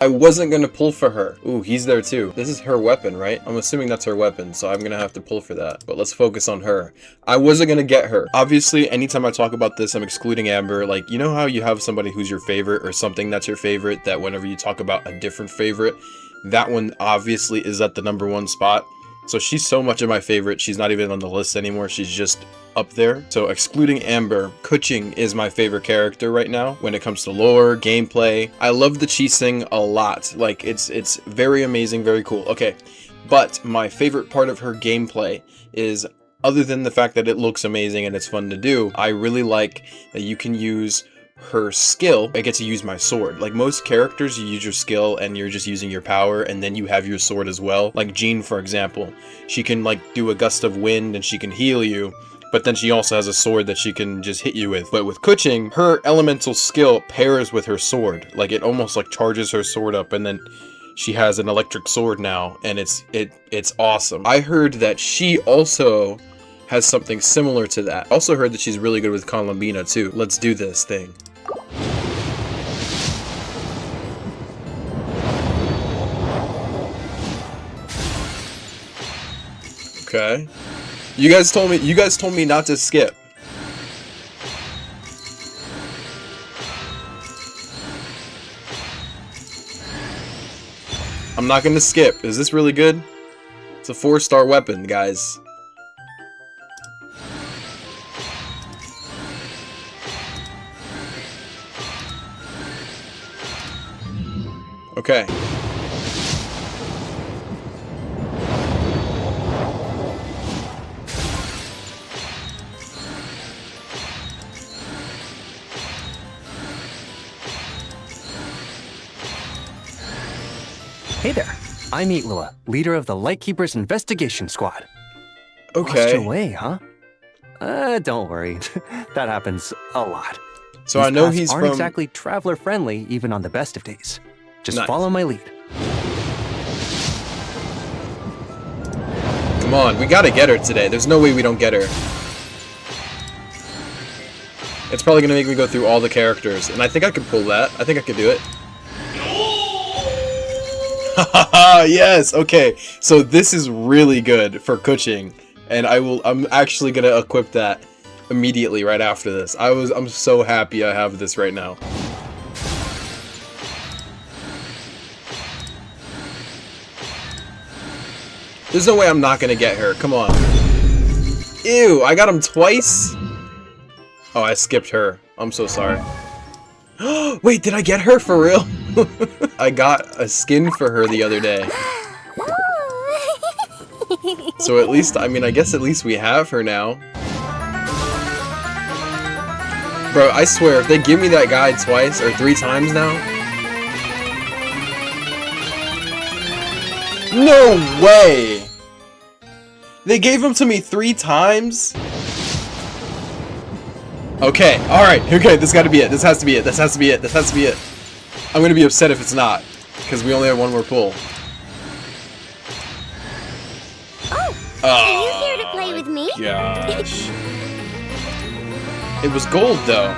I wasn't gonna pull for her. Ooh, he's there too. This is her weapon, right? I'm assuming that's her weapon, so I'm gonna have to pull for that. But let's focus on her. I wasn't gonna get her. Obviously, anytime I talk about this, I'm excluding Amber. Like, you know how you have somebody who's your favorite or something that's your favorite, that whenever you talk about a different favorite, that one obviously is at the #1 spot. So she's so much of my favorite, she's not even on the list anymore, she's just up there. So excluding Amber, Kuching is my favorite character right now when it comes to lore, gameplay. I love the Chising a lot. Like, it's very amazing, very cool. Okay, but my favorite part of her gameplay is, other than the fact that it looks amazing and it's fun to do, I really like that you can use her skill. I get to use my sword. Like most characters, you use your skill and you're just using your power, and then you have your sword as well. Like Jean, for example, she can like do a gust of wind and she can heal you, but then she also has a sword that she can just hit you with. But with Kuching, her elemental skill pairs with her sword. Like it almost like charges her sword up, and then she has an electric sword now, and it's awesome. I heard that she also has something similar to that. Also heard that she's really good with Columbina too. Let's do this thing. Okay. You guys told me not to skip. I'm not gonna skip. Is this really good? It's a 4-star weapon, guys. Okay. Hey there, I'm Eatlua, leader of the Lightkeepers Investigation Squad. Okay. Lost your way, huh? Don't worry, that happens a lot. So These I know paths he's aren't from... exactly traveler-friendly even on the best of days. Just Nice. follow my lead. Come on, we gotta get her today. There's no way we don't get her. It's probably gonna make me go through all the characters, and I think I could pull that. I think I could do it. Yes, okay. So this is really good for Kuching, and I'm actually gonna equip that immediately right after this. I'm so happy I have this right now. There's no way I'm not gonna get her. Come on. Ew, I got him twice? Oh, I skipped her. I'm so sorry. Wait, did I get her for real? I got a skin for her the other day. So at least, I mean, I guess at least we have her now. Bro, I swear, if they give me that guy twice or 3 times now... No way! They gave him to me 3 times? Okay, alright, okay, this gotta be it. This has to be it. This has to be it. This has to be it. I'm gonna be upset if it's not, because we only have 1 more pull. Oh, are you here to play with me? Gosh. It was gold, though.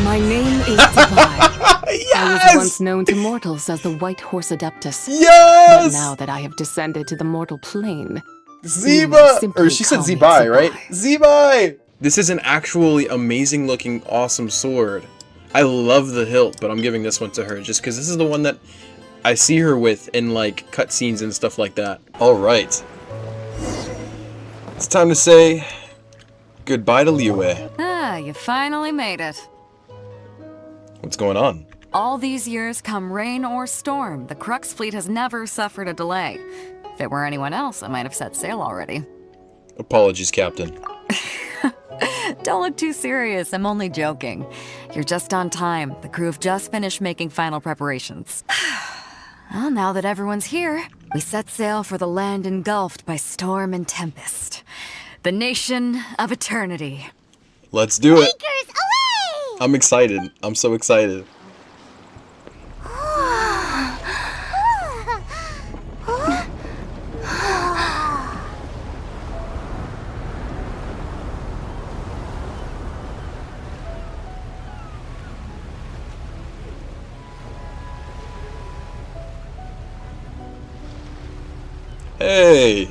My name is Zibai. Yes! I was once known to mortals as the White Horse Adeptus. Yes! But now that I have descended to the mortal plane, Ziba! Or she said call me Zibai, right? Zibai. Zibai! This is an actually amazing looking, awesome sword. I love the hilt, but I'm giving this one to her just because this is the one that I see her with in like cutscenes and stuff like that. Alright. It's time to say goodbye to Liyue. Ah, you finally made it. What's going on? All these years, come rain or storm, the Crux fleet has never suffered a delay. If it were anyone else, I might have set sail already. Apologies, Captain. Don't look too serious, I'm only joking. You're just on time. The crew have just finished making final preparations. Well, now that everyone's here, we set sail for the land engulfed by storm and tempest. The nation of eternity. Let's do it. Breakers away! I'm excited. I'm so excited. Hey.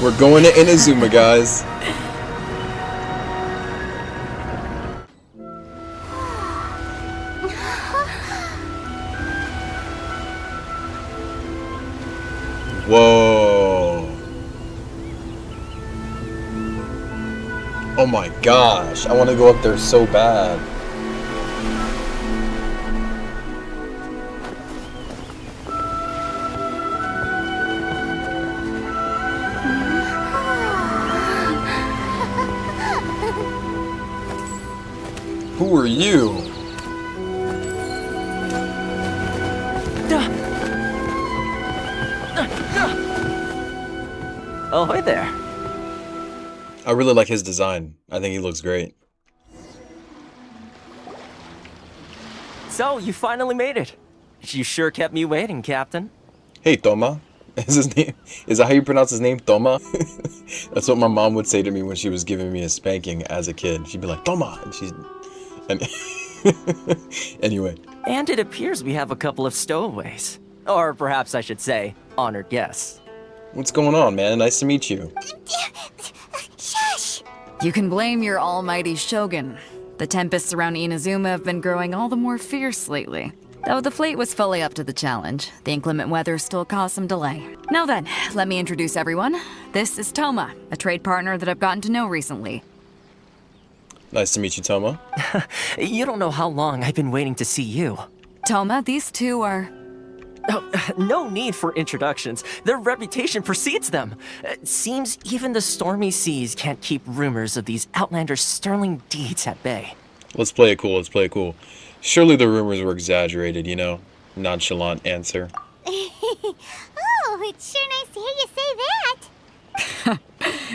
We're going to Inazuma, guys. Whoa. Oh my gosh, I want to go up there so bad. Who are you? Oh, hi there. I really like his design. I think he looks great. So, you finally made it. You sure kept me waiting, Captain. Hey, Thoma. Is his name? Is that how you pronounce his name, Thoma? That's what my mom would say to me when she was giving me a spanking as a kid. She'd be like, Thoma, and she's. Anyway. And it appears we have a couple of stowaways. Or perhaps I should say, honored guests. What's going on, man? Nice to meet you. Shush! You can blame your almighty shogun. The tempests around Inazuma have been growing all the more fierce lately. Though the fleet was fully up to the challenge, the inclement weather still caused some delay. Now then, let me introduce everyone. This is Thoma, a trade partner that I've gotten to know recently. Nice to meet you, Thoma. You don't know how long I've been waiting to see you. Thoma, these two are... Oh, no need for introductions. Their reputation precedes them. Seems even the stormy seas can't keep rumors of these outlanders' sterling deeds at bay. Let's play it cool. Let's play it cool. Surely the rumors were exaggerated, you know? Nonchalant answer. Oh, it's sure nice to hear you say that.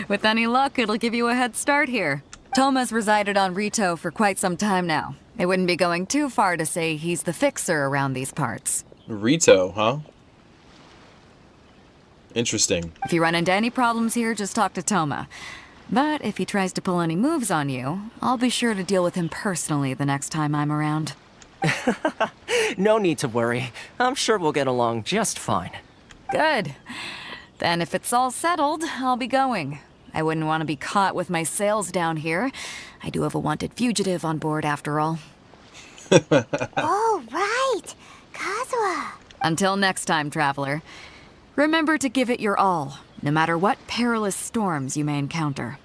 With any luck, it'll give you a head start here. Thoma's resided on Ritou for quite some time now. It wouldn't be going too far to say he's the fixer around these parts. Ritou, huh? Interesting. If you run into any problems here, just talk to Thoma. But if he tries to pull any moves on you, I'll be sure to deal with him personally the next time I'm around. No need to worry. I'm sure we'll get along just fine. Good. Then if it's all settled, I'll be going. I wouldn't want to be caught with my sails down here. I do have a wanted fugitive on board after all. Oh, right. Kazuha. Until next time, traveler. Remember to give it your all, no matter what perilous storms you may encounter.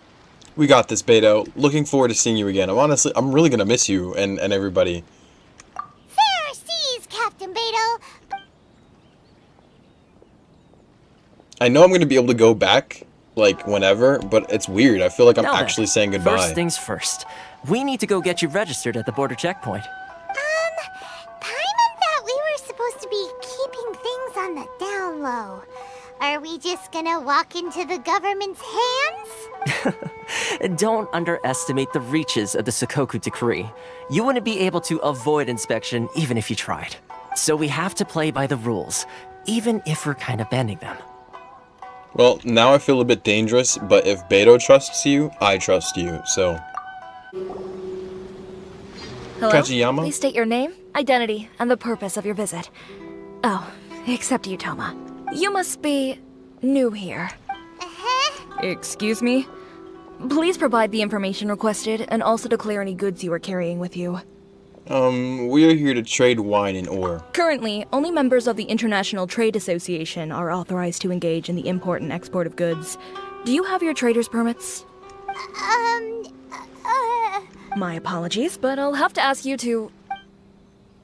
We got this, Beidou. Looking forward to seeing you again. I'm really gonna miss you and everybody. Fair seas, Captain Beidou. I know I'm gonna be able to go back, like, whenever, but it's weird. I feel like I'm Now then, actually saying goodbye. First things first. We need to go get you registered at the border checkpoint. Paimon thought we were supposed to be keeping things on the down low. Are we just gonna walk into the government's hands? Don't underestimate the reaches of the Sakoku decree. You wouldn't be able to avoid inspection even if you tried. So we have to play by the rules, even if we're kind of bending them. Well, now I feel a bit dangerous, but if Beidou trusts you, I trust you, so... Hello? Kajiyama? Please state your name, identity, and the purpose of your visit. Oh, except you, Thoma. You must be new here. Excuse me? Please provide the information requested and also declare any goods you are carrying with you. We are here to trade wine and ore. Currently, only members of the International Trade Association are authorized to engage in the import and export of goods. Do you have your trader's permits? My apologies, but I'll have to ask you to...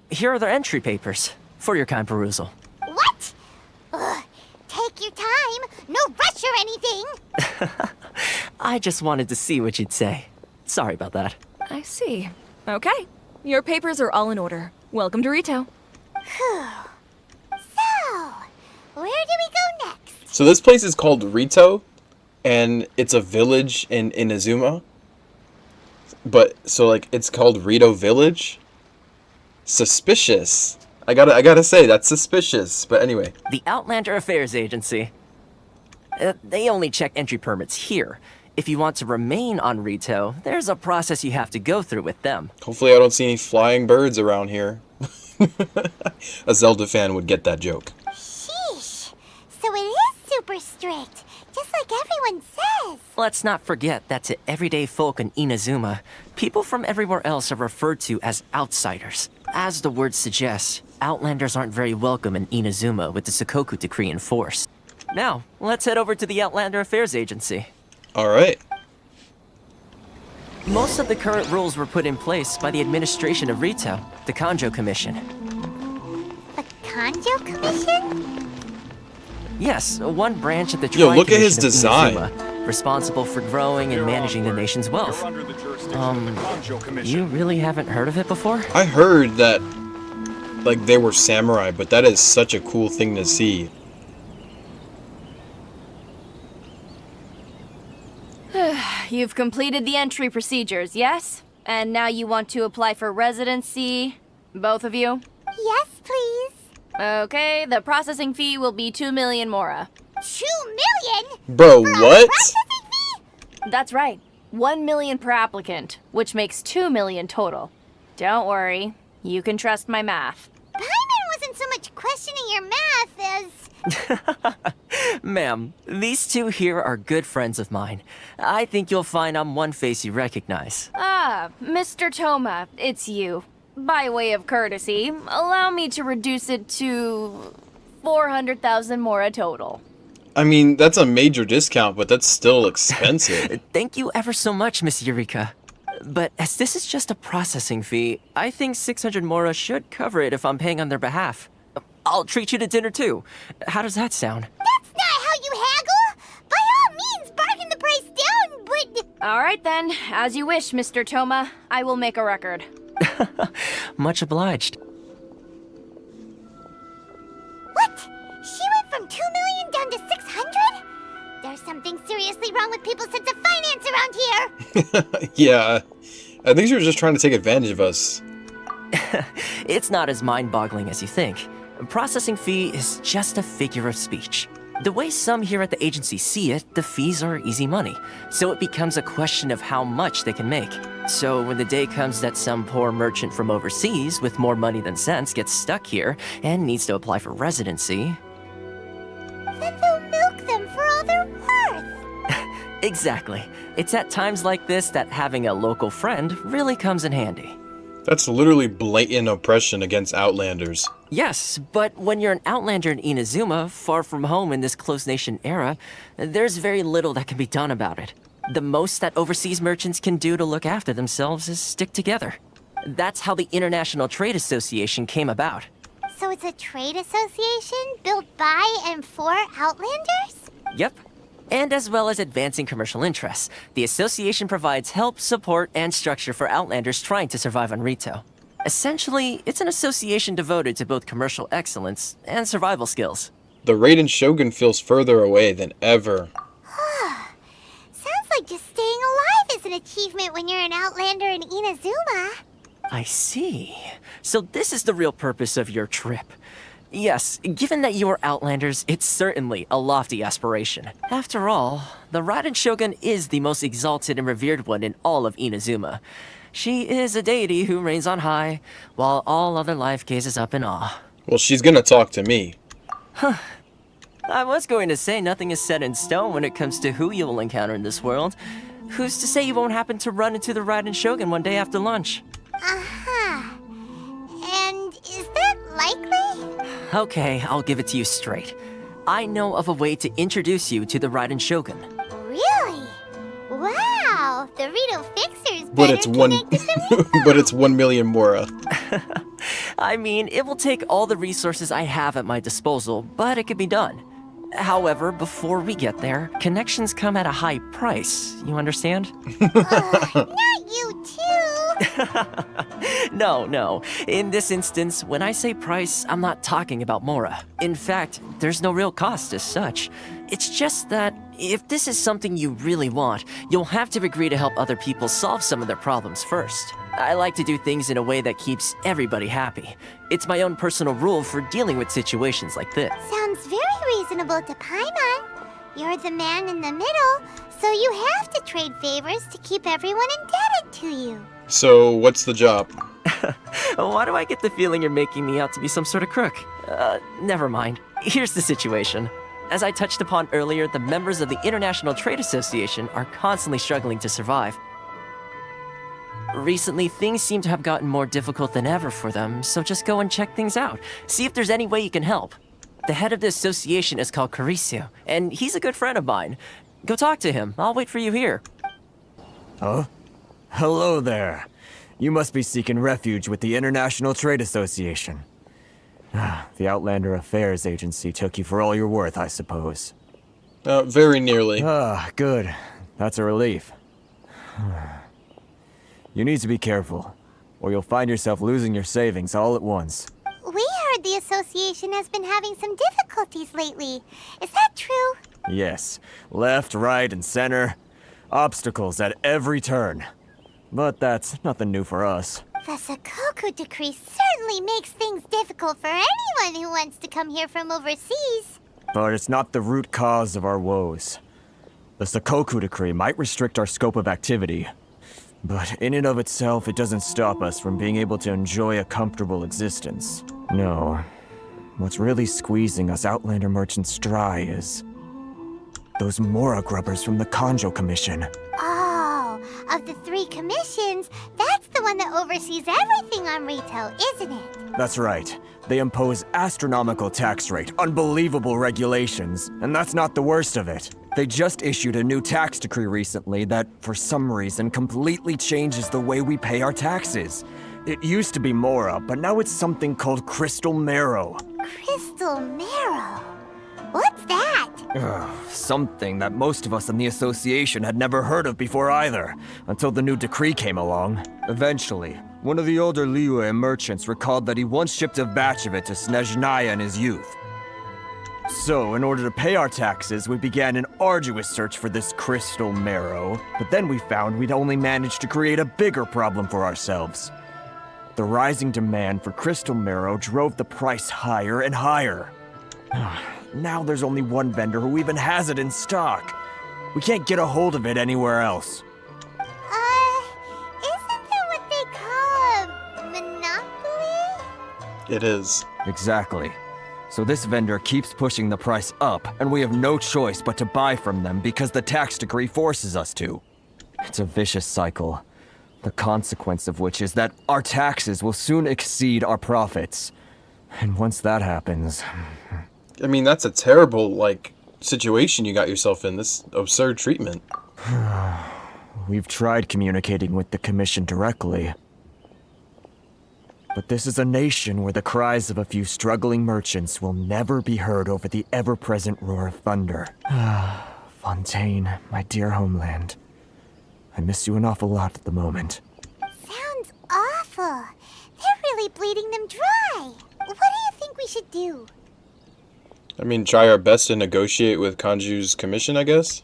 Here are the entry papers, for your kind perusal. What? Ugh, take your time. No rush or anything. I just wanted to see what you'd say. Sorry about that. I see. Okay. Your papers are all in order. Welcome to Ritou. So, where do we go next? So this place is called Ritou, and it's a village in Inazuma. But, so like, it's called Ritou Village? Suspicious. I gotta say, that's suspicious. But anyway. The Outlander Affairs Agency. They only check entry permits here. If you want to remain on Ritou, there's a process you have to go through with them. Hopefully I don't see any flying birds around here. A Zelda fan would get that joke. Sheesh. So it is super strict, just like everyone says. Let's not forget that to everyday folk in Inazuma, people from everywhere else are referred to as outsiders. As the word suggests, Outlanders aren't very welcome in Inazuma with the Sakoku decree in force. Now, let's head over to the Outlander Affairs Agency. Alright. Most of the current rules were put in place by the administration of Ritou, the Kanjou Commission. The Kanjou Commission? Yes, one branch of the Yo, look at his Tri-Commission of design. Inazuma, responsible for growing and managing the nation's wealth. You really haven't heard of it before? I heard that, like, they were samurai, but that is such a cool thing to see. You've completed the entry procedures, yes? And now you want to apply for residency? Both of you? Yes, please. Okay, the processing fee will be 2 million mora. 2 million? Bro, For a what? processing fee? That's right. 1 million per applicant, which makes 2 million total. Don't worry, you can trust my math. Paimon wasn't so much questioning your math as... Ma'am, these two here are good friends of mine. I think you'll find I'm one face you recognize. Ah, Mr. Thoma, it's you. By way of courtesy, allow me to reduce it to 400,000 mora total. I mean, that's a major discount, but that's still expensive. Thank you ever so much, Miss Eureka. But as this is just a processing fee, I think 600 mora should cover it if I'm paying on their behalf. I'll treat you to dinner too. How does that sound? That's not how you haggle! By all means, bargain the price down, but... All right then, as you wish, Mr. Thoma. I will make a record. Much obliged. What? She went from 2 million down to 600? There's something seriously wrong with people's sense of finance around here! Yeah, I think she was just trying to take advantage of us. It's not as mind-boggling as you think. A processing fee is just a figure of speech. The way some here at the agency see it, the fees are easy money, so it becomes a question of how much they can make. So when the day comes that some poor merchant from overseas with more money than sense gets stuck here and needs to apply for residency... Then they'll milk them for all they're worth! Exactly. It's at times like this that having a local friend really comes in handy. That's literally blatant oppression against Outlanders. Yes, but when you're an Outlander in Inazuma, far from home in this close nation era, there's very little that can be done about it. The most that overseas merchants can do to look after themselves is stick together. That's how the International Trade Association came about. So it's a trade association built by and for Outlanders? Yep. And as well as advancing commercial interests, the association provides help, support, and structure for Outlanders trying to survive on Ritou. Essentially, it's an association devoted to both commercial excellence and survival skills. The Raiden Shogun feels further away than ever. Sounds like just staying alive is an achievement when you're an Outlander in Inazuma. I see. So this is the real purpose of your trip. Yes, given that you are Outlanders, it's certainly a lofty aspiration. After all, the Raiden Shogun is the most exalted and revered one in all of Inazuma. She is a deity who reigns on high, while all other life gazes up in awe. Well, she's gonna talk to me. I was going to say nothing is set in stone when it comes to who you will encounter in this world. Who's to say you won't happen to run into the Raiden Shogun one day after lunch? Uh-huh. And is that likely? Okay, I'll give it to you straight. I know of a way to introduce you to the Raiden Shogun. Really? Wow, the Ritou Fixer's But better it's one connected than me. but it's 1 million mora. I mean, it will take all the resources I have at my disposal, but it could be done. However, before we get there, connections come at a high price. You understand? Not you too. No. In this instance, when I say price, I'm not talking about Mora. In fact, there's no real cost as such. It's just that if this is something you really want, you'll have to agree to help other people solve some of their problems first. I like to do things in a way that keeps everybody happy. It's my own personal rule for dealing with situations like this. Sounds very reasonable to Paimon. You're the man in the middle, so you have to trade favors to keep everyone indebted to you. So, what's the job? Why do I get the feeling you're making me out to be some sort of crook? Never mind. Here's the situation. As I touched upon earlier, the members of the International Trade Association are constantly struggling to survive. Recently, things seem to have gotten more difficult than ever for them, so just go and check things out. See if there's any way you can help. The head of the association is called Carisio, and he's a good friend of mine. Go talk to him. I'll wait for you here. Huh? Hello there. You must be seeking refuge with the International Trade Association. The Outlander Affairs Agency took you for all you're worth, I suppose. Very nearly. Good. That's a relief. You need to be careful, or you'll find yourself losing your savings all at once. We heard the association has been having some difficulties lately. Is that true? Yes. Left, right, and center. Obstacles at every turn. But that's nothing new for us. The Sakoku decree certainly makes things difficult for anyone who wants to come here from overseas. But it's not the root cause of our woes. The Sakoku decree might restrict our scope of activity, but in and of itself, it doesn't stop us from being able to enjoy a comfortable existence. No. What's really squeezing us Outlander merchants dry is those Mora grubbers from the Kanjou Commission. Oh, of the 3 commissions, that's the one that oversees everything on Ritou, isn't it? That's right. They impose astronomical tax rate, unbelievable regulations, and that's not the worst of it. They just issued a new tax decree recently that, for some reason, completely changes the way we pay our taxes. It used to be Mora, but now it's something called Crystal Marrow. Crystal Marrow? What's that? Something that most of us in the association had never heard of before either, until the new decree came along. Eventually, one of the older Liyue merchants recalled that he once shipped a batch of it to Snezhnaya in his youth. So, in order to pay our taxes, we began an arduous search for this crystal marrow, but then we found we'd only managed to create a bigger problem for ourselves. The rising demand for crystal marrow drove the price higher and higher. Now there's only one vendor who even has it in stock. We can't get a hold of it anywhere else. Isn't that what they call a monopoly? It is. Exactly. So this vendor keeps pushing the price up, and we have no choice but to buy from them because the tax decree forces us to. It's a vicious cycle, the consequence of which is that our taxes will soon exceed our profits. And once that happens... I mean, that's a terrible, situation you got yourself in, this absurd treatment. We've tried communicating with the Commission directly. But this is a nation where the cries of a few struggling merchants will never be heard over the ever-present roar of thunder. Fontaine, my dear homeland. I miss you an awful lot at the moment. Sounds awful. They're really bleeding them dry. What do you think we should do? I mean, try our best to negotiate with Kanjou's commission, I guess?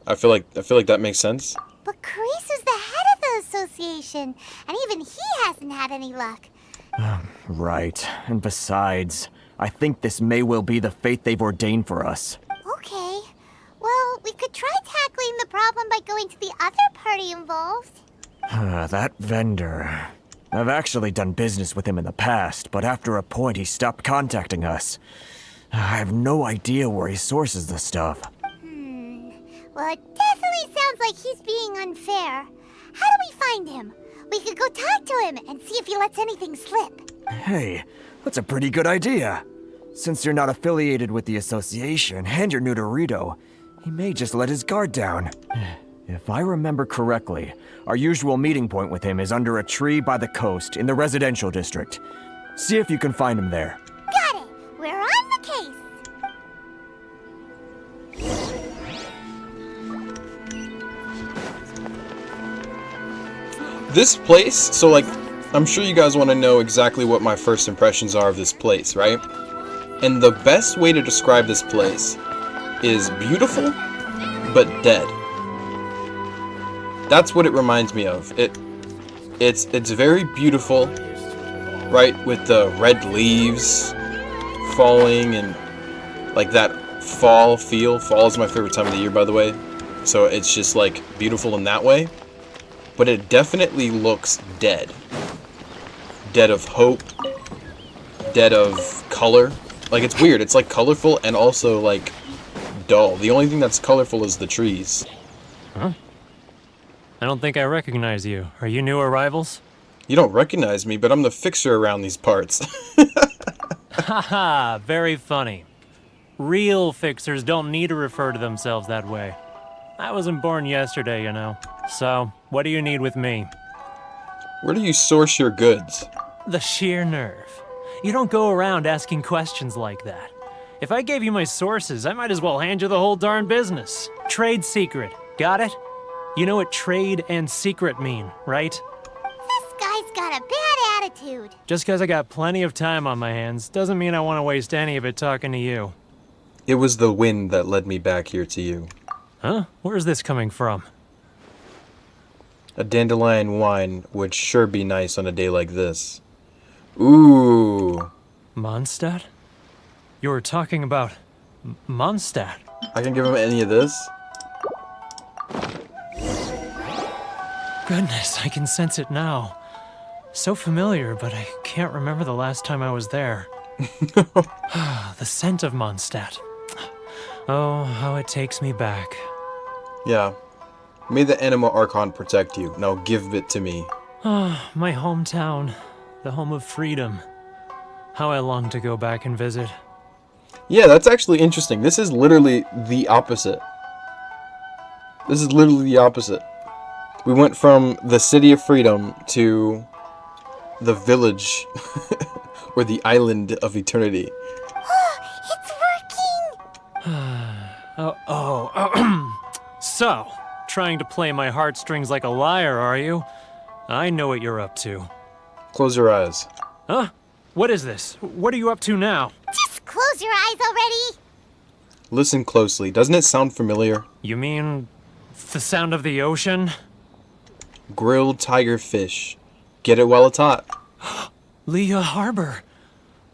I feel like that makes sense. But Karisu's the head of the association, and even he hasn't had any luck. Right. And besides, I think this may well be the fate they've ordained for us. Okay. Well, we could try tackling the problem by going to the other party involved. That vendor... I've actually done business with him in the past, but after a point he stopped contacting us. I have no idea where he sources the stuff. Well, it definitely sounds like he's being unfair. How do we find him? We could go talk to him and see if he lets anything slip. Hey, that's a pretty good idea. Since you're not affiliated with the association and you're new to Ritou, he may just let his guard down. If I remember correctly, our usual meeting point with him is under a tree by the coast in the residential district. See if you can find him there. Got it! We're on the case! This place, so like, I'm sure you guys want to know exactly what my first impressions are of this place, right? And the best way to describe this place is beautiful, but dead. That's what it reminds me of. It's very beautiful, right? With the red leaves falling and like that fall feel. Fall is my favorite time of the year, by the way. So it's just like beautiful in that way. But it definitely looks dead. Dead of hope. Dead of color. Like, it's weird. It's like colorful and also like dull. The only thing that's colorful is the trees. Huh? I don't think I recognize you. Are you new arrivals? You don't recognize me, but I'm the fixer around these parts. Haha, very funny. Real fixers don't need to refer to themselves that way. I wasn't born yesterday, you know. So, what do you need with me? Where do you source your goods? The sheer nerve. You don't go around asking questions like that. If I gave you my sources, I might as well hand you the whole darn business. Trade secret. Got it? You know what trade and secret mean, right? This guy's got a bad attitude. Just because I got plenty of time on my hands doesn't mean I want to waste any of it talking to you. It was the wind that led me back here to you. Huh? Where's this coming from? A dandelion wine would sure be nice on a day like this. Ooh. Mondstadt? You were talking about Mondstadt. I can give him any of this? Goodness, I can sense it now. So familiar, but I can't remember the last time I was there. The scent of Mondstadt. Oh, how it takes me back. Yeah. May the Anima Archon protect you. Now give it to me. Ah, my hometown. The home of freedom. How I long to go back and visit. Yeah, that's actually interesting. This is literally the opposite. This is literally the opposite. We went from the City of Freedom to the village, or the Island of Eternity. It's working! So, trying to play my heartstrings like a liar, are you? I know what you're up to. Close your eyes. Huh? What is this? What are you up to now? Just close your eyes already! Listen closely. Doesn't it sound familiar? You mean the sound of the ocean? Grilled tiger fish. Get it while it's hot. Leah Harbor.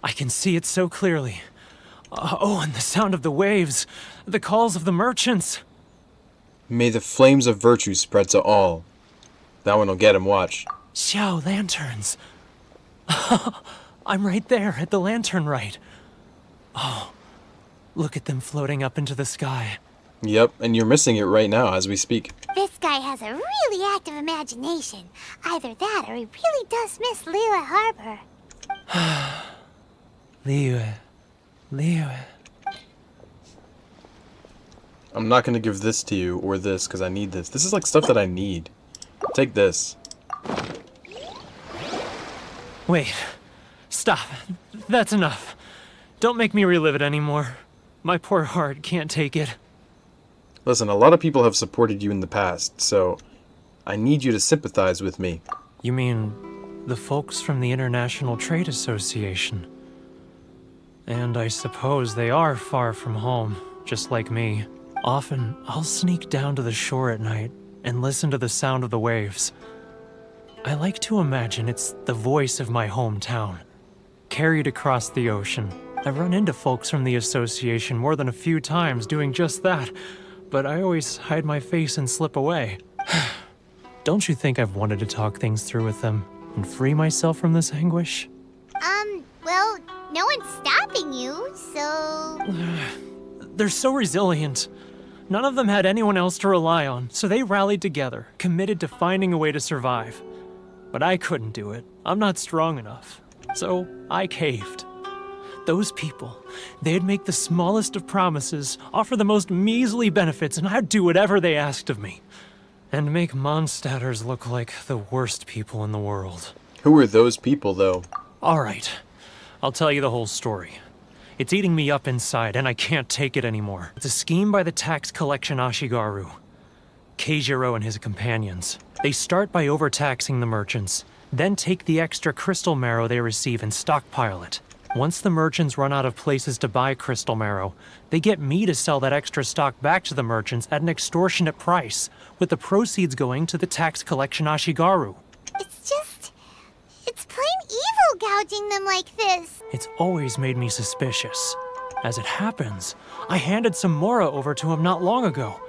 I can see it so clearly. Oh, and the sound of the waves. The calls of the merchants. May the flames of virtue spread to all. That one will get him, watch. Xiao lanterns. I'm right there at the lantern right. Oh, look at them floating up into the sky. Yep, and you're missing it right now as we speak. This guy has a really active imagination. Either that or he really does miss Liyue Harbor. Liyue. I'm not gonna give this to you, or this, because I need this. This is like stuff that I need. Take this. Wait. Stop. That's enough. Don't make me relive it anymore. My poor heart can't take it. Listen, a lot of people have supported you in the past, so I need you to sympathize with me. You mean the folks from the International Trade Association? And I suppose they are far from home, just like me. Often, I'll sneak down to the shore at night and listen to the sound of the waves. I like to imagine it's the voice of my hometown, carried across the ocean. I've run into folks from the association more than a few times doing just that, but I always hide my face and slip away. Don't you think I've wanted to talk things through with them and free myself from this anguish? Well, no one's stopping you, so... They're so resilient. None of them had anyone else to rely on, so they rallied together, committed to finding a way to survive. But I couldn't do it. I'm not strong enough. So I caved. Those people, they'd make the smallest of promises, offer the most measly benefits, and I'd do whatever they asked of me. And make Mondstadters look like the worst people in the world. Who are those people, though? All right. I'll tell you the whole story. It's eating me up inside, and I can't take it anymore. It's a scheme by the tax collection Ashigaru. Keijiro and his companions. They start by overtaxing the merchants, then take the extra crystal marrow they receive and stockpile it. Once the merchants run out of places to buy crystal marrow, they get me to sell that extra stock back to the merchants at an extortionate price, with the proceeds going to the tax collection Ashigaru. It's plain evil gouging them like this. It's always made me suspicious. As it happens, I handed some Mora over to him not long ago.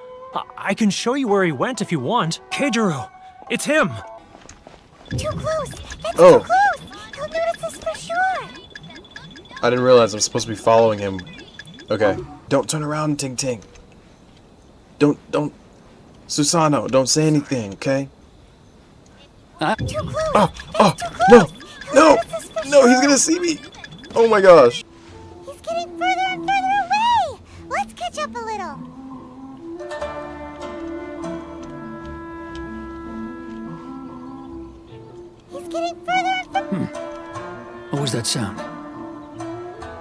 I can show you where he went if you want. Keijiro, it's him! Too close! That's Oh. too close! He'll notice us for sure! I didn't realize I'm supposed to be following him. Okay. Don't turn around, Ting Ting. Don't. Susano, don't say anything, okay? Too close! Oh, That's too no! close! He'll No! notice us for No, he's sure. gonna see me! Oh my gosh. He's getting further and further away! Let's catch up a little. He's getting further and further. What was that sound?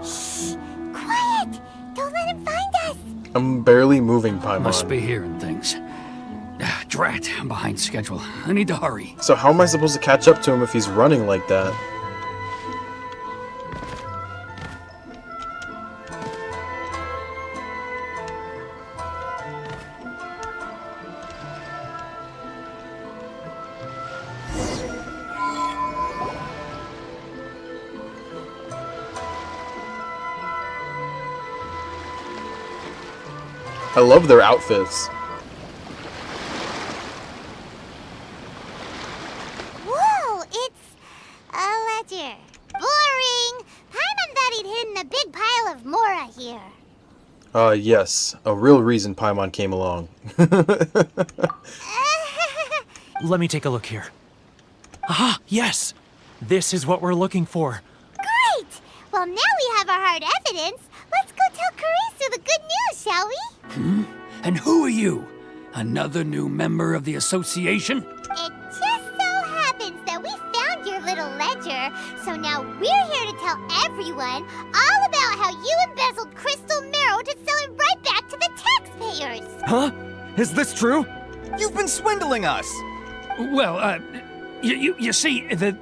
Shh! Quiet! Don't let him find us! I'm barely moving, Paimon. Must be hearing things. Drat, I'm behind schedule. I need to hurry. So how am I supposed to catch up to him if he's running like that? I love their outfits. Whoa! It's a ledger. Boring! Paimon thought he'd hidden a big pile of Mora here. Yes. A real reason Paimon came along. Let me take a look here. Ah, yes! This is what we're looking for. Great! Well, now we have our hard evidence. Let's go tell Karisu the good news, shall we? And who are you? Another new member of the association? It just so happens that we found your little ledger, so now we're here to tell everyone all about how you embezzled crystal marrow to sell it right back to the taxpayers. Huh? Is this true? You've been swindling us! Well, you see, the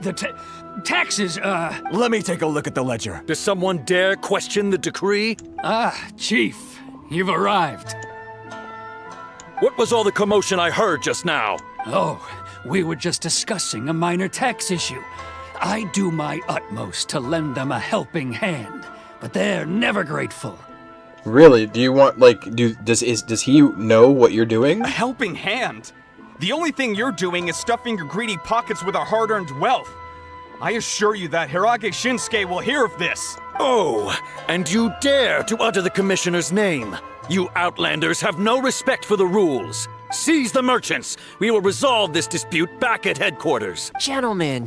taxes, Let me take a look at the ledger. Does someone dare question the decree? Chief, you've arrived. What was all the commotion I heard just now? Oh, we were just discussing a minor tax issue. I do my utmost to lend them a helping hand, but they're never grateful. Really? Do you want, like, does he know what you're doing? A helping hand? The only thing you're doing is stuffing your greedy pockets with our hard-earned wealth. I assure you that Hiiragi Shinsuke will hear of this. Oh, and you dare to utter the commissioner's name. You outlanders have no respect for the rules. Seize the merchants. We will resolve this dispute back at headquarters. Gentlemen,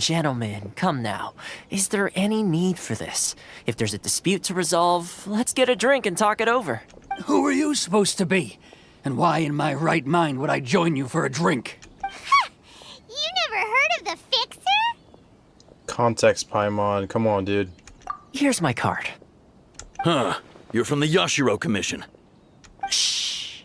come now. Is there any need for this? If there's a dispute to resolve, let's get a drink and talk it over. Who are you supposed to be? And why in my right mind would I join you for a drink? Ha! You never heard of the Fixer? Context, Paimon. Come on, dude. Here's my card. Huh. You're from the Yashiro Commission. Shh.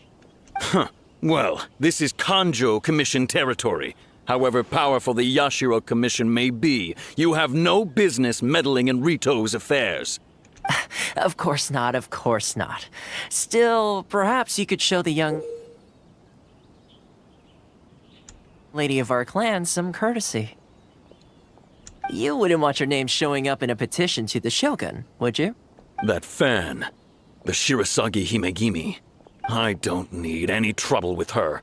Huh. Well, this is Kanjou Commission territory. However powerful the Yashiro Commission may be, you have no business meddling in Ritou's affairs. Of course not, of course not. Still, perhaps you could show the young lady of our clan some courtesy. You wouldn't want your name showing up in a petition to the Shogun, would you? That fan, the Shirasagi Himegimi. I don't need any trouble with her.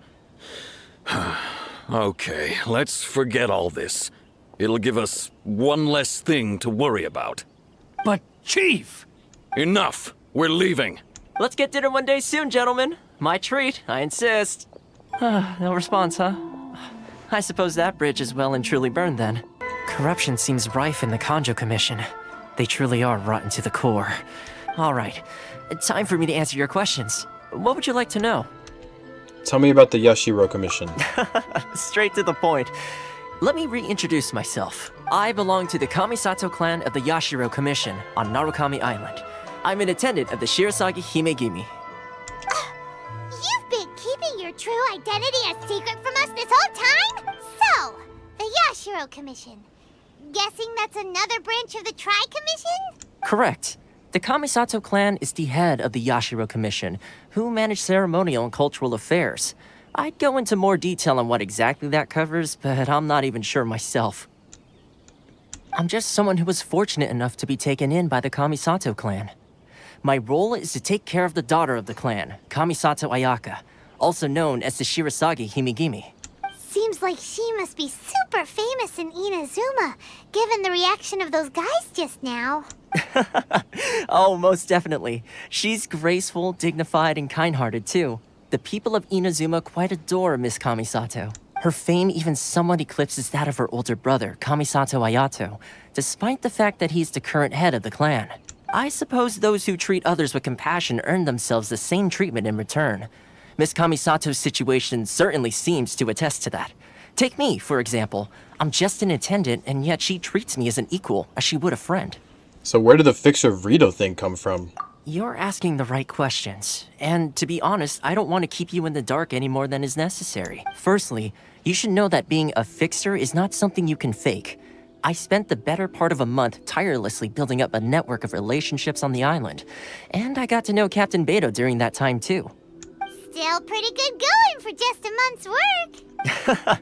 Okay, let's forget all this. It'll give us one less thing to worry about. But, Chief! Enough! We're leaving. Let's get dinner one day soon, gentlemen. My treat, I insist. No response, huh? I suppose that bridge is well and truly burned then. Corruption seems rife in the Kanjou Commission. They truly are rotten to the core. All right, time for me to answer your questions. What would you like to know? Tell me about the Yashiro Commission. Straight to the point. Let me reintroduce myself. I belong to the Kamisato clan of the Yashiro Commission on Narukami Island. I'm an attendant of the Shirasagi Himegimi. You've been keeping your true identity a secret from us this whole time? Yashiro Commission. Guessing that's another branch of the Tri-Commission? Correct. The Kamisato clan is the head of the Yashiro Commission, who manage ceremonial and cultural affairs. I'd go into more detail on what exactly that covers, but I'm not even sure myself. I'm just someone who was fortunate enough to be taken in by the Kamisato clan. My role is to take care of the daughter of the clan, Kamisato Ayaka, also known as the Shirasagi Himigimi. Seems like she must be super famous in Inazuma, given the reaction of those guys just now. Oh, most definitely. She's graceful, dignified, and kind-hearted too. The people of Inazuma quite adore Miss Kamisato. Her fame even somewhat eclipses that of her older brother, Kamisato Ayato, despite the fact that he's the current head of the clan. I suppose those who treat others with compassion earn themselves the same treatment in return. Miss Kamisato's situation certainly seems to attest to that. Take me, for example. I'm just an attendant, and yet she treats me as an equal, as she would a friend. So where did the fixer Ritou thing come from? You're asking the right questions. And to be honest, I don't want to keep you in the dark any more than is necessary. Firstly, you should know that being a fixer is not something you can fake. I spent the better part of a month tirelessly building up a network of relationships on the island. And I got to know Captain Beidou during that time too. Still pretty good going for just a month's work.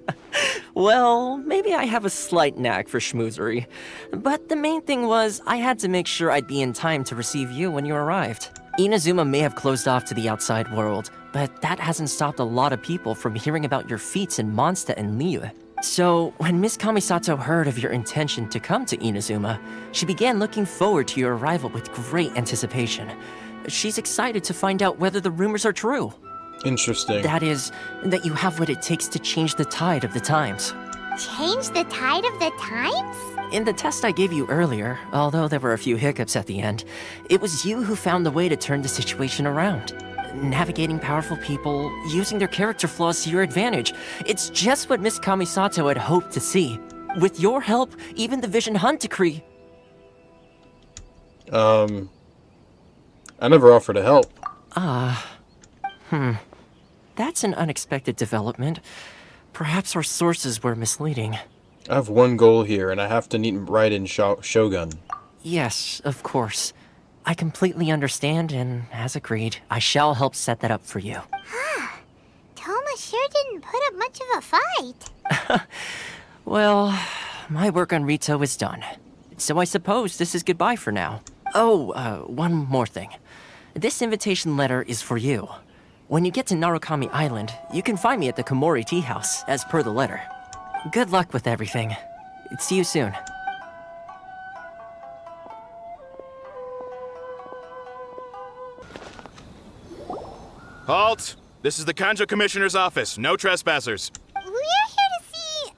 Well, maybe I have a slight knack for schmoozery. But the main thing was, I had to make sure I'd be in time to receive you when you arrived. Inazuma may have closed off to the outside world, but that hasn't stopped a lot of people from hearing about your feats in Mondstadt and Liyue. So, when Miss Kamisato heard of your intention to come to Inazuma, she began looking forward to your arrival with great anticipation. She's excited to find out whether the rumors are true. Interesting. That is, that you have what it takes to change the tide of the times. Change the tide of the times? In the test I gave you earlier, although there were a few hiccups at the end, it was you who found the way to turn the situation around. Navigating powerful people, using their character flaws to your advantage. It's just what Miss Kamisato had hoped to see. With your help, even the Vision Hunt decree... I never offered to help. That's an unexpected development. Perhaps our sources were misleading. I have one goal here, and I have to meet Raiden Shogun. Yes, of course. I completely understand, and as agreed, I shall help set that up for you. Thoma sure didn't put up much of a fight. Well, my work on Ritou is done. So I suppose this is goodbye for now. Oh, one more thing. This invitation letter is for you. When you get to Narukami Island, you can find me at the Komori Tea House, as per the letter. Good luck with everything. See you soon. Halt! This is the Kanjou Commissioner's office. No trespassers. We're here to see,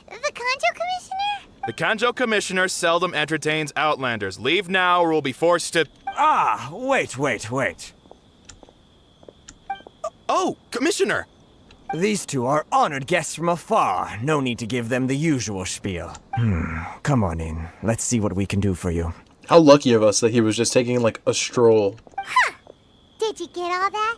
the Kanjou Commissioner? The Kanjou Commissioner seldom entertains Outlanders. Leave now or we'll be forced to... Ah, wait. Oh, Commissioner! These two are honored guests from afar. No need to give them the usual spiel. Come on in. Let's see what we can do for you. How lucky of us that he was just taking, like, a stroll. Did you get all that,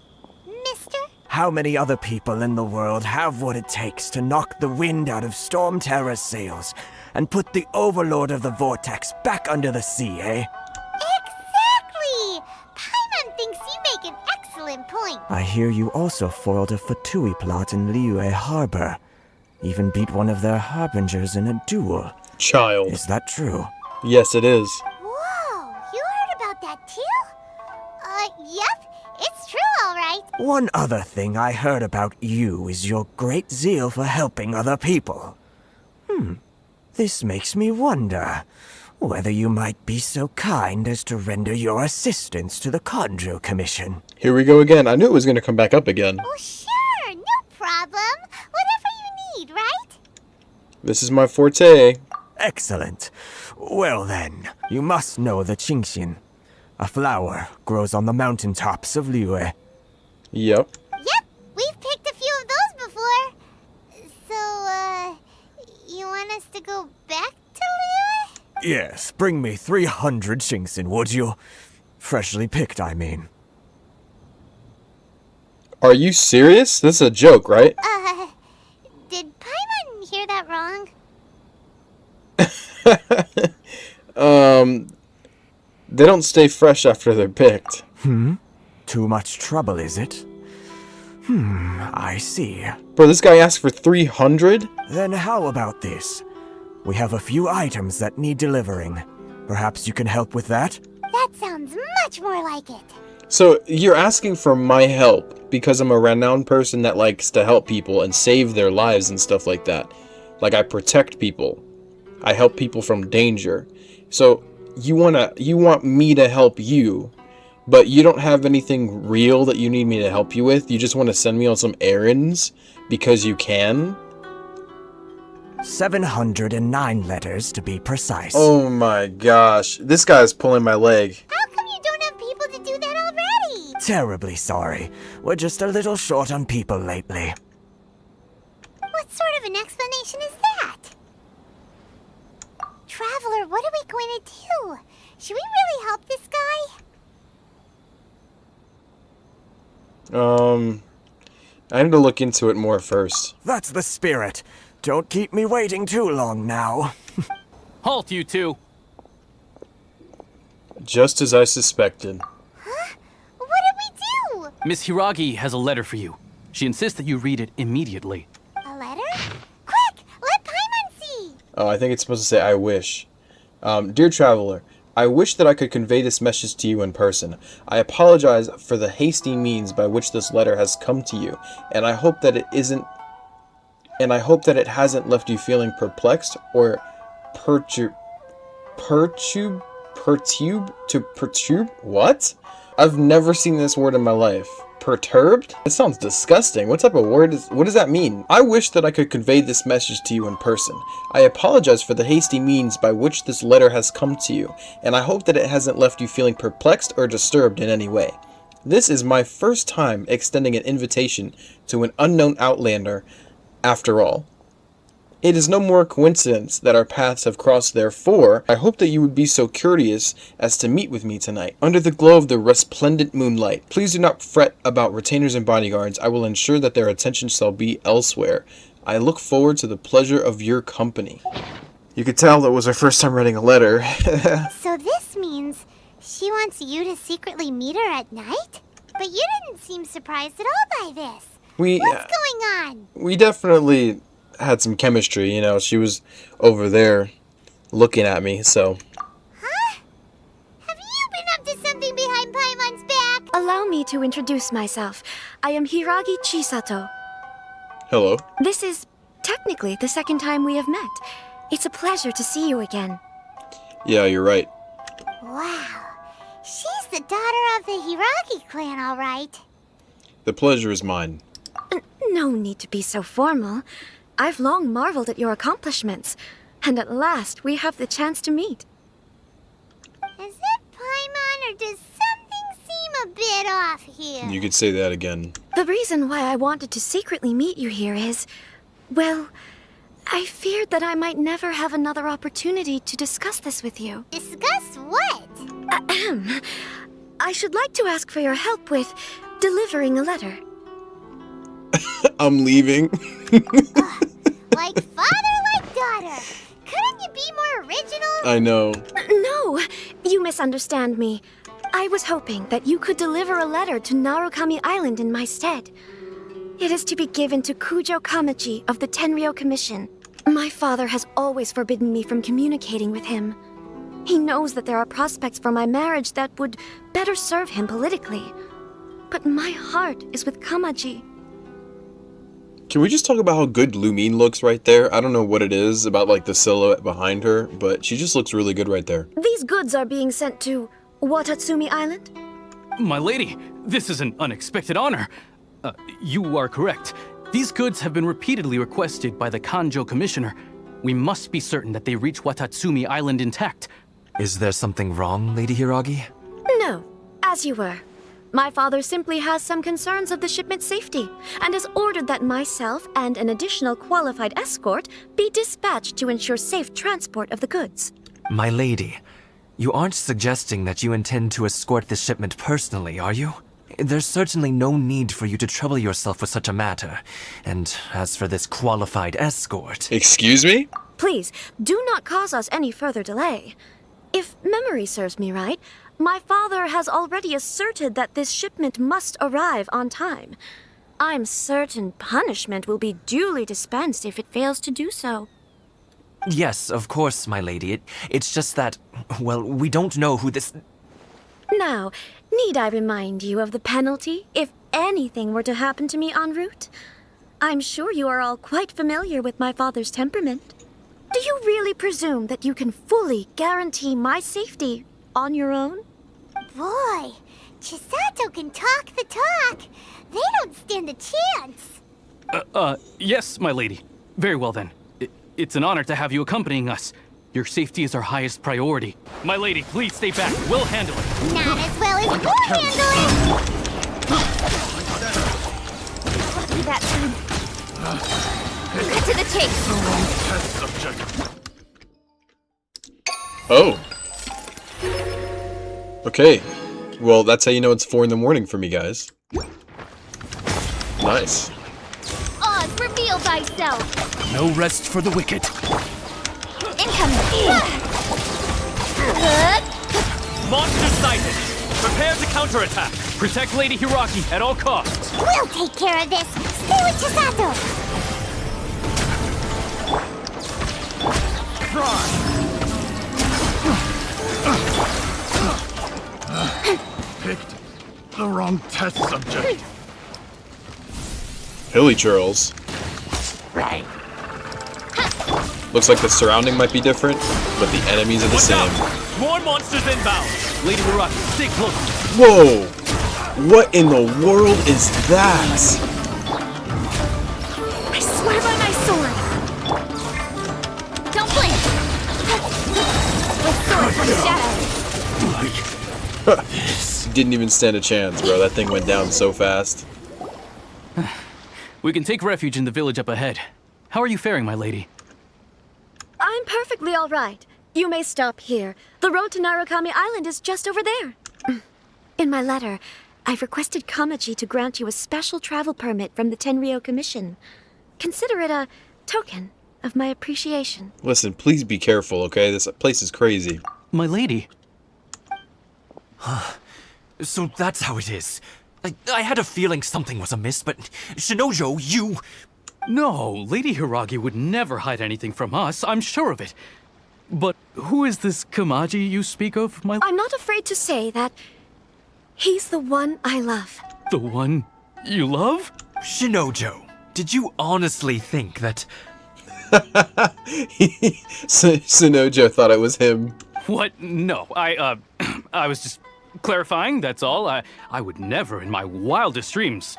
mister? How many other people in the world have what it takes to knock the wind out of Storm Terror's sails and put the Overlord of the Vortex back under the sea, eh? Exactly! Paimon thinks you make an excellent point. I hear you also foiled a Fatui plot in Liyue Harbor. Even beat one of their harbingers in a duel. Child. Is that true? Yes, it is. Whoa, you heard about that too? Yep, it's true, all right. One other thing I heard about you is your great zeal for helping other people. This makes me wonder whether you might be so kind as to render your assistance to the Kanjou Commission. Here we go again. I knew it was going to come back up again. Oh, sure, no problem. Whatever you need, right? This is my forte. Excellent. Well then, you must know the genshin. A flower grows on the mountaintops of Liyue. Yep. Yep, we've picked a few of those before. So, you want us to go back to Liyue? Yes, bring me 300 genshin, would you? Freshly picked, I mean. Are you serious? This is a joke, right? Did Paimon They don't stay fresh after they're picked. Too much trouble, is it? I see. Bro, this guy asked for 300? Then how about this? We have a few items that need delivering. Perhaps you can help with that? That sounds much more like it. So, you're asking for my help because I'm a renowned person that likes to help people and save their lives and stuff like that. Like, I protect people. I help people from danger. So, you want me to help you, but you don't have anything real that you need me to help you with? You just want to send me on some errands because you can? 709 letters to be precise. Oh my gosh. This guy's pulling my leg. How come you don't have people to do that already? Terribly sorry. We're just a little short on people lately. What sort of an explanation is that? Traveler, what are we going to do? Should we really help this guy? I need to look into it more first. That's the spirit. Don't keep me waiting too long now. Halt, you two! Just as I suspected. Huh? What did we do? Miss Hiiragi has a letter for you. She insists that you read it immediately. A letter? Quick! Let Paimon see! Oh, I think it's supposed to say, I wish. Dear Traveler, I wish that I could convey this message to you in person. I apologize for the hasty means by which this letter has come to you, and I hope that it hasn't left you feeling perplexed or perturbed? What? I've never seen this word in my life. Perturbed? It sounds disgusting. What type of word what does that mean? I wish that I could convey this message to you in person. I apologize for the hasty means by which this letter has come to you, and I hope that it hasn't left you feeling perplexed or disturbed in any way. This is my first time extending an invitation to an unknown outlander after all. It is no more coincidence that our paths have crossed, therefore, I hope that you would be so courteous as to meet with me tonight, under the glow of the resplendent moonlight. Please do not fret about retainers and bodyguards. I will ensure that their attention shall be elsewhere. I look forward to the pleasure of your company. You could tell that was her first time writing a letter. So this means she wants you to secretly meet her at night? But you didn't seem surprised at all by this. What's going on? We definitely had some chemistry, you know. She was over there looking at me, so. Huh? Have you been up to something behind Paimon's back? Allow me to introduce myself. I am Hiiragi Chisato. Hello. This is technically the second time we have met. It's a pleasure to see you again. Yeah, you're right. Wow. She's the daughter of the Hiiragi clan, all right. The pleasure is mine. No need to be so formal. I've long marveled at your accomplishments, and at last we have the chance to meet. Is it Paimon, or does something seem a bit off here? You could say that again. The reason why I wanted to secretly meet you here is, well, I feared that I might never have another opportunity to discuss this with you. Discuss what? Ahem. I should like to ask for your help with delivering a letter. I'm leaving. Like father, like daughter. Couldn't you be more original? I know. No, you misunderstand me. I was hoping that you could deliver a letter to Narukami Island in my stead. It is to be given to Kujo Kamachi of the Tenryou Commission. My father has always forbidden me from communicating with him. He knows that there are prospects for my marriage that would better serve him politically. But my heart is with Kamaji. Can we just talk about how good Lumine looks right there? I don't know what it is about like the silhouette behind her, but she just looks really good right there. These goods are being sent to Watatsumi Island? My lady, this is an unexpected honor. You are correct. These goods have been repeatedly requested by the Kanjou Commissioner. We must be certain that they reach Watatsumi Island intact. Is there something wrong, Lady Hiiragi? No, as you were. My father simply has some concerns of the shipment's safety, and has ordered that myself and an additional qualified escort be dispatched to ensure safe transport of the goods. My lady, you aren't suggesting that you intend to escort this shipment personally, are you? There's certainly no need for you to trouble yourself with such a matter. And as for this qualified escort... Excuse me? Please, do not cause us any further delay. If memory serves me right, My father has already asserted that this shipment must arrive on time. I'm certain punishment will be duly dispensed if it fails to do so. Yes, of course, my lady. It's just that, well, we don't know who this... Now, need I remind you of the penalty if anything were to happen to me en route? I'm sure you are all quite familiar with my father's temperament. Do you really presume that you can fully guarantee my safety on your own? Boy, Chisato can talk the talk. They don't stand a chance. Yes, my lady. Very well then. It's an honor to have you accompanying us. Your safety is our highest priority. My lady, please stay back. We'll handle it. Not as well as you handle it. Copy that, soon. Cut to the chase. Oh. Okay. Well, that's how you know it's 4 in the morning for me, guys. Nice. Oz, reveal thyself. No rest for the wicked. Incoming. Monster sighted. Prepare to counterattack. Protect Lady Hiiragi at all costs. We'll take care of this. Stay with Chisato. Picked the wrong test subject. Hilly churls. Right. Looks like the surrounding might be different, but the enemies are the same. More monsters inbound. Lady Hiiragi, stay close. Whoa! What in the world is that? I swear by my sword. Don't blink. With sword from shadow. Didn't even stand a chance, bro. That thing went down so fast. We can take refuge in the village up ahead. How are you faring, my lady? I'm perfectly all right. You may stop here. The road to Narukami Island is just over there. In my letter, I've requested Kamaji to grant you a special travel permit from the Tenryou Commission. Consider it a token of my appreciation. Listen, please be careful, okay? This place is crazy. My lady. So that's how it is. I had a feeling something was amiss, but Shinojo, you... No, Lady Hiiragi would never hide anything from us, I'm sure of it. But who is this Kamaji you speak of, my... I'm not afraid to say that he's the one I love. The one you love? Shinojo, did you honestly think that... Shinojo thought it was him. What? No, I was just clarifying, that's all. I would never in my wildest dreams,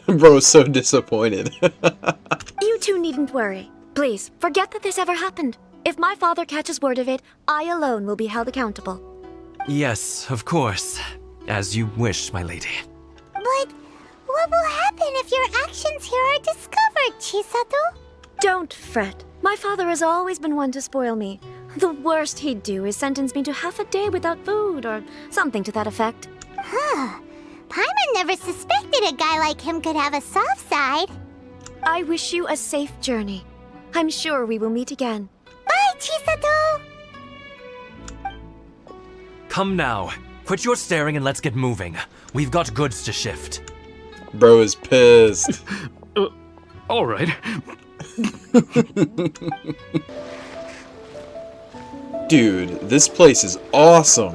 Bro's so disappointed. You two needn't worry. Please, forget that this ever happened. If my father catches word of it, I alone will be held accountable. Yes, of course. As you wish, my lady. But what will happen if your actions here are discovered, Chisato? Don't fret. My father has always been one to spoil me. The worst he'd do is sentence me to half a day without food or something to that effect. Huh. Paimon never suspected a guy like him could have a soft side. I wish you a safe journey. I'm sure we will meet again. Bye, Chisato! Come now. Quit your staring and let's get moving. We've got goods to shift. Bro is pissed. All right. Dude, this place is awesome.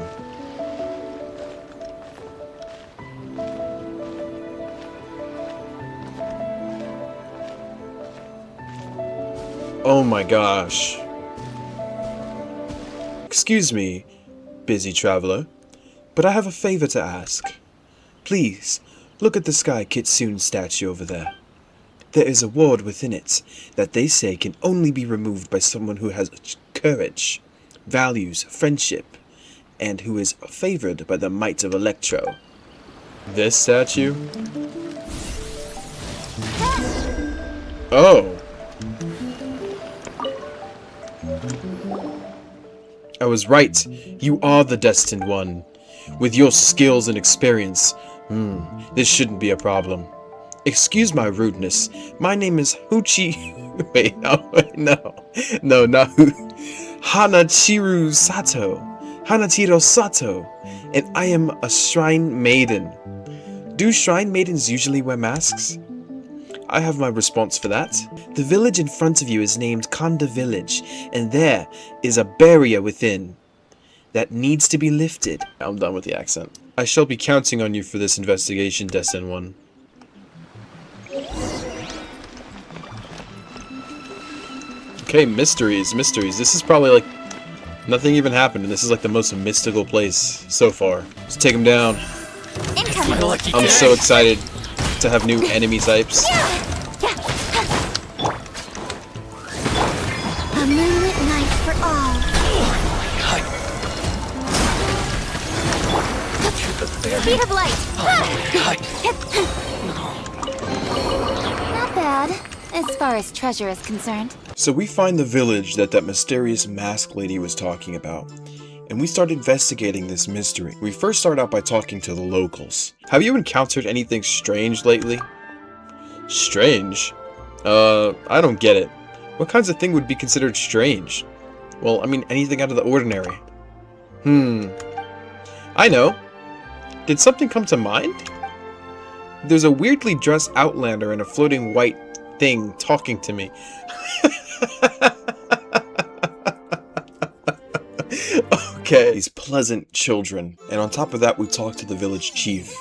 Oh my gosh. Excuse me, busy traveler, but I have a favor to ask. Please, look at the Sky Kitsune statue over there. There is a ward within it that they say can only be removed by someone who has courage, values friendship, and who is favored by the might of Electro. This statue? Oh. I was right. You are the destined one. With your skills and experience, this shouldn't be a problem. Excuse my rudeness. My name is Wait, no, not Hanachiru Sato. Hanatiro Sato, and I am a shrine maiden. Do shrine maidens usually wear masks? I have my response for that. The village in front of you is named Konda Village, and there is a barrier within that needs to be lifted. I'm done with the accent. I shall be counting on you for this investigation, Destin 1. Okay, mysteries. This is probably like nothing even happened, and this is like the most mystical place so far. Let's take him down. I'm so excited to have new enemy types. A moonlit night for all. Speed of light. Not bad, as far as treasure is concerned. So we find the village that mysterious masked lady was talking about, and we start investigating this mystery. We first start out by talking to the locals. Have you encountered anything strange lately? Strange? I don't get it. What kinds of thing would be considered strange? Well, I mean anything out of the ordinary. I know. Did something come to mind? There's a weirdly dressed outlander in a floating white thing talking to me. Okay. These pleasant children. And on top of that, we talked to the village chief.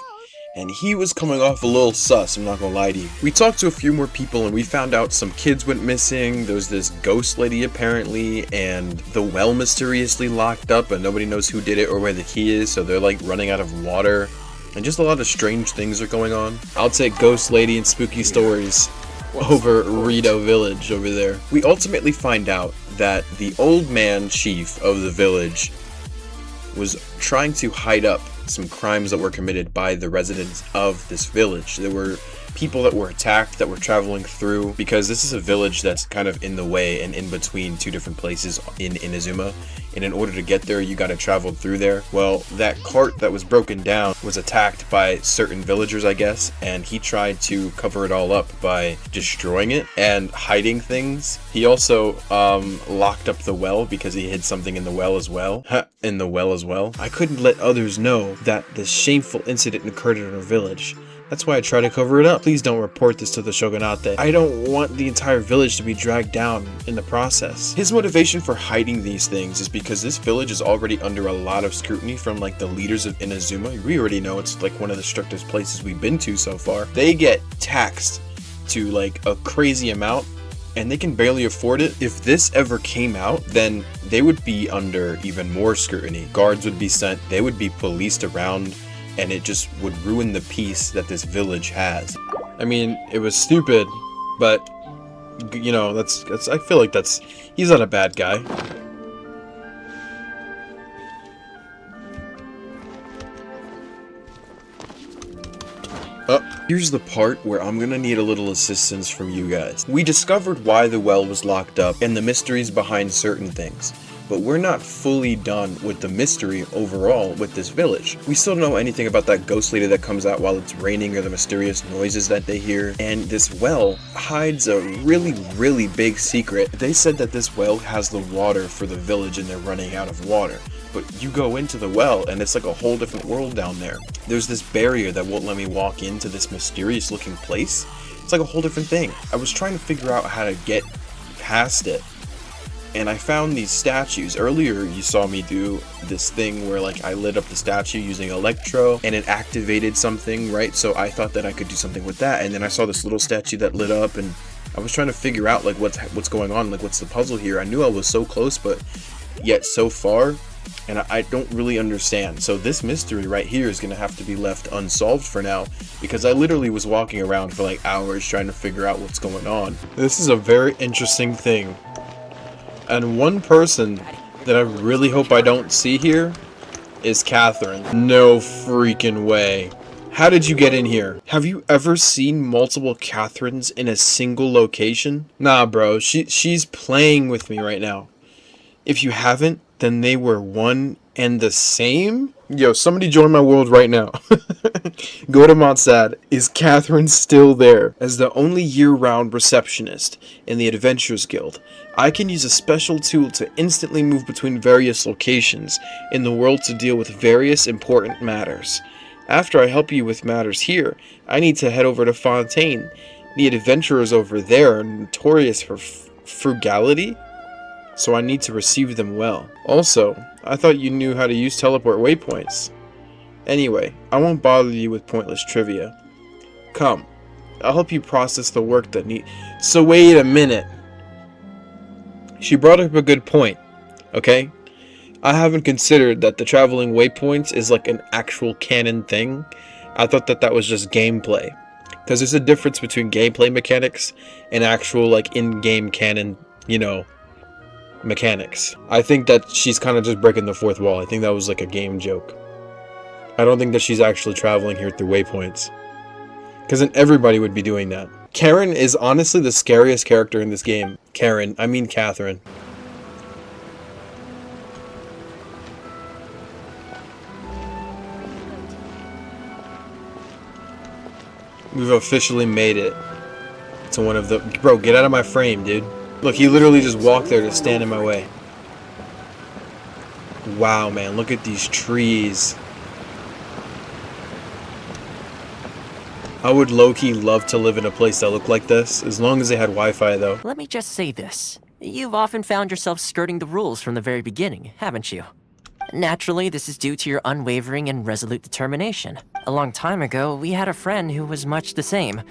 And he was coming off a little sus, I'm not gonna lie to you. We talked to a few more people and we found out some kids went missing. There was this ghost lady apparently, and the well mysteriously locked up and nobody knows who did it or where the key is, so they're like running out of water. And just a lot of strange things are going on. I'll take ghost lady and spooky stories over Ritou village over there. We ultimately find out that the old man chief of the village was trying to hide up some crimes that were committed by the residents of this village. There were people that were attacked that were traveling through, because this is a village that's kind of in the way and in between two different places in Inazuma, and in order to get there you gotta travel through there. Well, that cart that was broken down was attacked by certain villagers, I guess, and he tried to cover it all up by destroying it and hiding things. He also locked up the well because he hid something in the well as well. In the well as well. I couldn't let others know that this shameful incident occurred in our village. That's why I try to cover it up. Please don't report this to the shogunate. I don't want the entire village to be dragged down in the process. His motivation for hiding these things is because this village is already under a lot of scrutiny from like the leaders of Inazuma. We already know it's like one of the strictest places we've been to so far. They get taxed to like a crazy amount and they can barely afford it. If this ever came out, then they would be under even more scrutiny. Guards would be sent, they would be policed around, and it just would ruin the peace that this village has. I mean, it was stupid, but you know, that's I feel like he's not a bad guy. Here's the part where I'm gonna need a little assistance from you guys. We discovered why the well was locked up and the mysteries behind certain things, but we're not fully done with the mystery overall with this village. We still don't know anything about that ghost lady that comes out while it's raining or the mysterious noises that they hear, and this well hides a really big secret. They said that this well has the water for the village and they're running out of water. But you go into the well and it's like a whole different world down there. There's this barrier that won't let me walk into this mysterious looking place. It's like a whole different thing. I was trying to figure out how to get past it, and I found these statues. Earlier you saw me do this thing where like I lit up the statue using electro and it activated something, right? So I thought that I could do something with that, and then I saw this little statue that lit up, and I was trying to figure out like what's going on, like what's the puzzle here. I knew I was so close, but yet so far, and I don't really understand. So this mystery right here is gonna have to be left unsolved for now, because I literally was walking around for like hours trying to figure out what's going on. This is a very interesting thing, and one person that I really hope I don't see here is Catherine. No freaking way. How did you get in here? Have you ever seen multiple Catherines in a single location? Nah bro, she's playing with me right now. If you haven't, then they were one and the same? Yo, somebody join my world right now. Go to Montsad. Is Catherine still there? As the only year-round receptionist in the Adventurers Guild, I can use a special tool to instantly move between various locations in the world to deal with various important matters. After I help you with matters here, I need to head over to Fontaine. The adventurers over there are notorious for frugality, so I need to receive them well. Also, I thought you knew how to use teleport waypoints. Anyway, I won't bother you with pointless trivia. Come, I'll help you process the work that So wait a minute. She brought up a good point, okay? I haven't considered that the traveling waypoints is like an actual canon thing. I thought that that was just gameplay. Because there's a difference between gameplay mechanics and actual like in-game canon, you know, mechanics. I think that she's kind of just breaking the fourth wall. I think that was like a game joke. I don't think that she's actually traveling here through waypoints. Because then everybody would be doing that. Karen is honestly the scariest character in this game. I mean Catherine. We've officially made it to one of the... Bro, get out of my frame, dude. Look, he literally just walked there to stand in my way. Wow, man, look at these trees. I would low-key love to live in a place that looked like this, as long as they had Wi-Fi, though. Let me just say this. You've often found yourself skirting the rules from the very beginning, haven't you? Naturally, this is due to your unwavering and resolute determination. A long time ago, we had a friend who was much the same.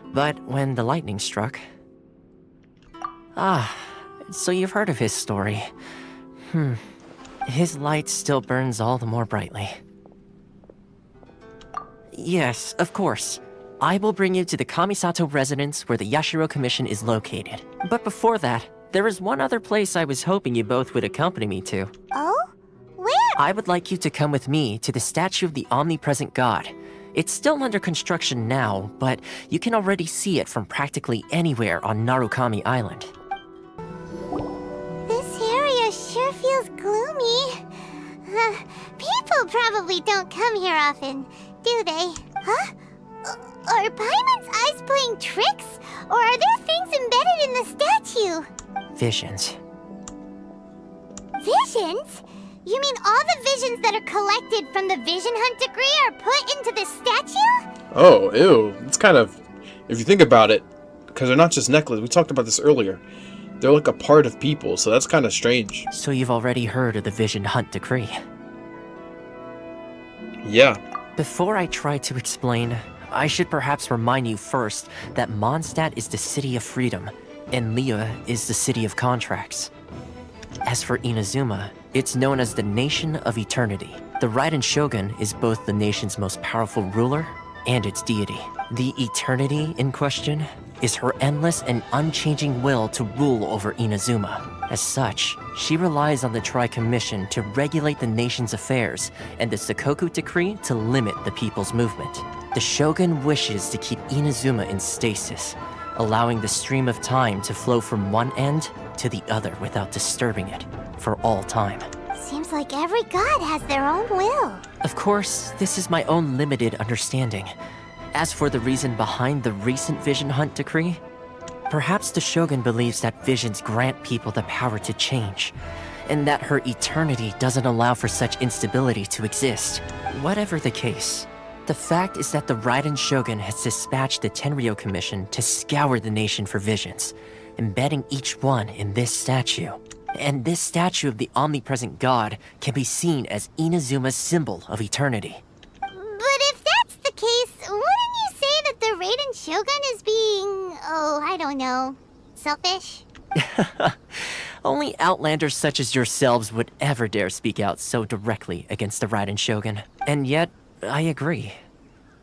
But when the lightning struck... Ah, so you've heard of his story. His light still burns all the more brightly. Yes, of course. I will bring you to the Kamisato residence where the Yashiro Commission is located. But before that, there is one other place I was hoping you both would accompany me to. Oh? Where? I would like you to come with me to the statue of the Omnipresent God. It's still under construction now, but you can already see it from practically anywhere on Narukami Island. This area sure feels gloomy. People probably don't come here often, do they? Huh? Are Paimon's eyes playing tricks? Or are there things embedded in the statue? Visions. Visions? You mean all the visions that are collected from the Vision Hunt degree are put into the statue? Oh, ew. It's kind of... If you think about it, because they're not just necklaces. We talked about this earlier. They're like a part of people, so that's kind of strange. So you've already heard of the Vision Hunt decree? Yeah. Before I try to explain, I should perhaps remind you first that Mondstadt is the city of freedom, and Liyue is the city of contracts. As for Inazuma, it's known as the Nation of Eternity. The Raiden Shogun is both the nation's most powerful ruler and its deity. The Eternity in question is her endless and unchanging will to rule over Inazuma. As such, she relies on the Tri-Commission to regulate the nation's affairs and the Sakoku Decree to limit the people's movement. The Shogun wishes to keep Inazuma in stasis, allowing the stream of time to flow from one end to the other without disturbing it, for all time. Seems like every god has their own will. Of course, this is my own limited understanding. As for the reason behind the recent Vision Hunt decree, perhaps the Shogun believes that visions grant people the power to change, and that her eternity doesn't allow for such instability to exist. Whatever the case, the fact is that the Raiden Shogun has dispatched the Tenryou Commission to scour the nation for visions, embedding each one in this statue. And this statue of the Omnipresent God can be seen as Inazuma's symbol of eternity. But if that's the case, wouldn't you say that the Raiden Shogun is being, I don't know, selfish? Only outlanders such as yourselves would ever dare speak out so directly against the Raiden Shogun. And yet, I agree.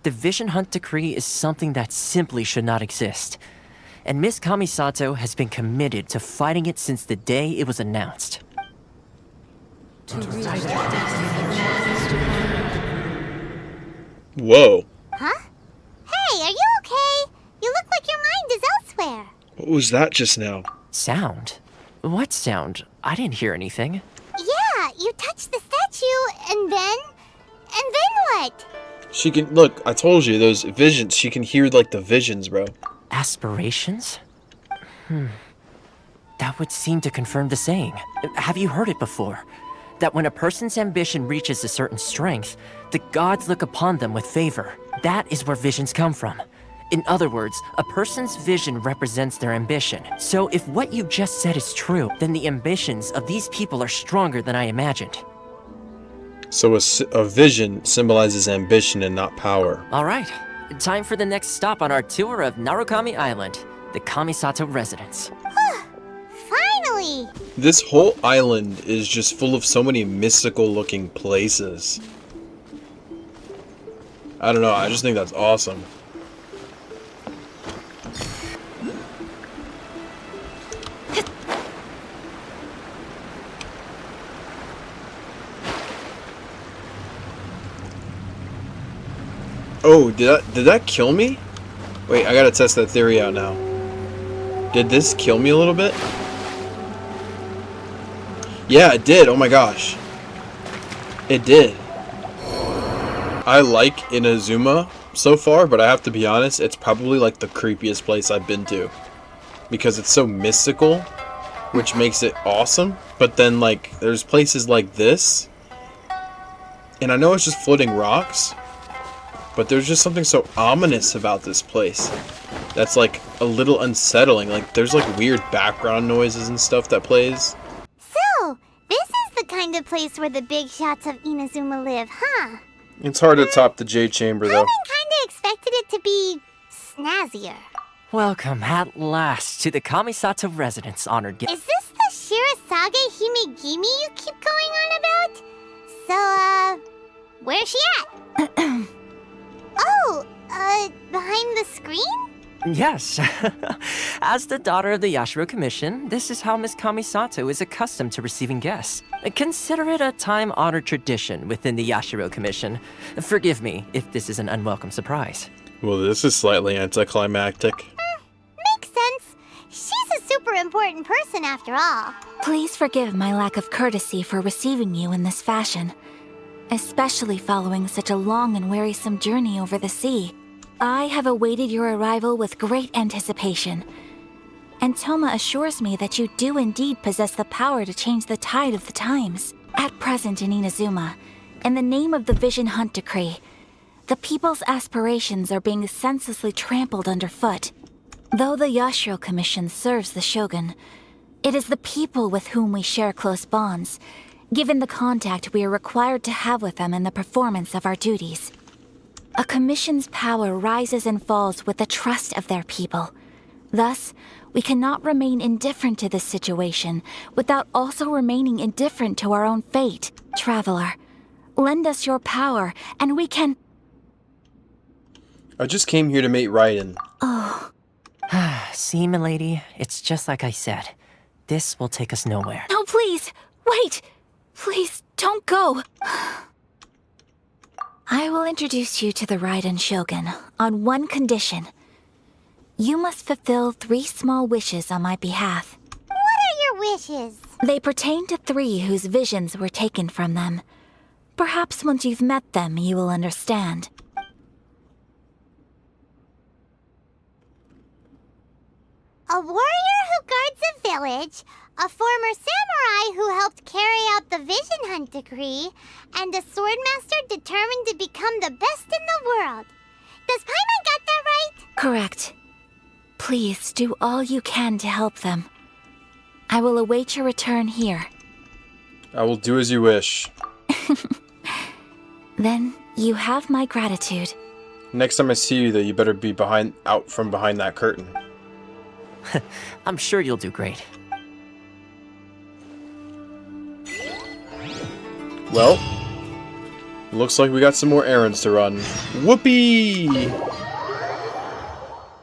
The Vision Hunt decree is something that simply should not exist. And Miss Kamisato has been committed to fighting it since the day it was announced. Whoa. Huh? Hey, are you okay? You look like your mind is elsewhere. What was that just now? Sound? What sound? I didn't hear anything. Yeah, you touched the statue you, and then what? She can, look, I told you, those visions, she can hear, like, the visions, bro. Aspirations? That would seem to confirm the saying. Have you heard it before? That when a person's ambition reaches a certain strength, the gods look upon them with favor. That is where visions come from. In other words, a person's vision represents their ambition. So if what you just said is true, then the ambitions of these people are stronger than I imagined. So a vision symbolizes ambition and not power. Alright, time for the next stop on our tour of Narukami Island, the Kamisato residence. Finally! This whole island is just full of so many mystical looking places. I don't know, I just think that's awesome. Oh, did that kill me? Wait, I gotta test that theory out now. Did this kill me a little bit? Yeah, it did. Oh my gosh. It did. I like Inazuma so far, but I have to be honest, it's probably like the creepiest place I've been to. Because it's so mystical, which makes it awesome. But then, like, there's places like this. And I know it's just floating rocks. But there's just something so ominous about this place. That's like a little unsettling. Like there's like weird background noises and stuff that plays. So, this is the kind of place where the big shots of Inazuma live, huh? It's hard to top the Jade Chamber though. I kinda expected it to be snazzier. Welcome at last to the Kamisato residence, honored guest. Is this the Shirasage Himegimi you keep going on about? So, where's she at? Oh, behind the screen? Yes. As the daughter of the Yashiro Commission, this is how Miss Kamisato is accustomed to receiving guests. Consider it a time-honored tradition within the Yashiro Commission. Forgive me if this is an unwelcome surprise. Well, this is slightly anticlimactic. Makes sense. She's a super important person after all. Please forgive my lack of courtesy for receiving you in this fashion, especially following such a long and wearisome journey over the sea. I have awaited your arrival with great anticipation, and Thoma assures me that you do indeed possess the power to change the tide of the times. At present in Inazuma, in the name of the Vision Hunt Decree, the people's aspirations are being senselessly trampled underfoot. Though the Yashiro Commission serves the Shogun, it is the people with whom we share close bonds, given the contact we are required to have with them in the performance of our duties. A commission's power rises and falls with the trust of their people. Thus, we cannot remain indifferent to this situation without also remaining indifferent to our own fate. Traveler, lend us your power, and we can... I just came here to meet Raiden. Oh. See, milady, it's just like I said. This will take us nowhere. No, please! Wait! Please, don't go! I will introduce you to the Raiden Shogun on one condition. You must fulfill 3 small wishes on my behalf. What are your wishes? They pertain to 3 whose visions were taken from them. Perhaps once you've met them, you will understand. A warrior who guards a village, a former samurai who helped carry out the Vision Hunt Decree, and a swordmaster determined to become the best in the world. Does Paimon got that right? Correct. Please do all you can to help them. I will await your return here. I will do as you wish. Then you have my gratitude. Next time I see you, though, you better be out from behind that curtain. I'm sure you'll do great. Well, looks like we got some more errands to run. Whoopee!